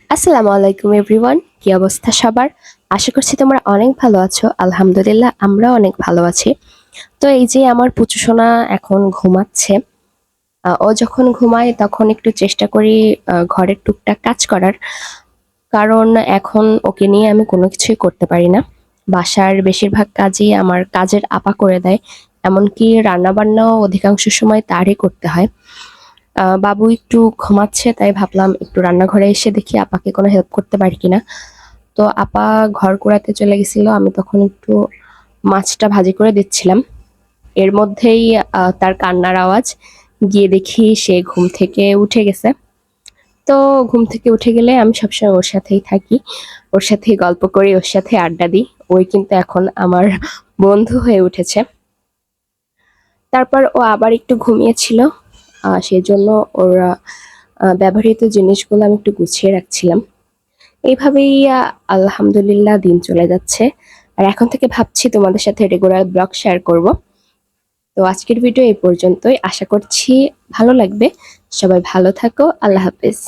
আসসালামু আলাইকুম এভরিওয়ান, কি অবস্থা সবার? আশা করছি তোমরা অনেক ভালো আছো। আলহামদুলিল্লাহ আমরা অনেক ভালো আছি। তো এই যে আমার পুচু সোনা এখন ঘুমাচ্ছে। ও যখন ঘুমায় তখন একটু চেষ্টা করি ঘরের টুকটাক কাজ করার, কারণ এখন ওকে নিয়ে আমি কোনো কিছুই করতে পারি না। বাসার বেশিরভাগ কাজই আমার কাজের আপা করে দেয়, এমনকি রান্না বান্নাও অধিকাংশ সময় তারই করতে হয়। বাবু একটু ঘুমাচ্ছে, তাই ভাবলাম একটু রান্নাঘরে এসে দেখি আপাকে কোনো হেল্প করতে পারি কিনা। তো আপা ঘর কুড়াতে চলে গেছিল, আমি তখন একটু মাছটা ভাজি করে দিচ্ছিলাম। এর মধ্যেই তার কান্নার আওয়াজ, গিয়ে দেখি সে ঘুম থেকে উঠে গেছে। তো ঘুম থেকে উঠে গেলে আমি সবসময় ওর সাথেই থাকি, ওর সাথেই গল্প করি, ওর সাথে আড্ডা দিই। ওই কিন্তু এখন আমার বন্ধু হয়ে উঠেছে। তারপর ও আবার একটু ঘুমিয়েছিল, সেজন্য ওর ব্যবহৃত জিনিসগুলো আমি একটু গুছিয়ে রাখছিলাম। এইভাবেই আলহামদুলিল্লাহ দিন চলে যাচ্ছে। আর এখন থেকে ভাবছি তোমাদের সাথে রেগুলার ব্লগ শেয়ার করব। তো আজকের ভিডিও এই পর্যন্তই, আশা করছি ভালো লাগবে। সবাই ভালো থাকো, আল্লাহ হাফেজ।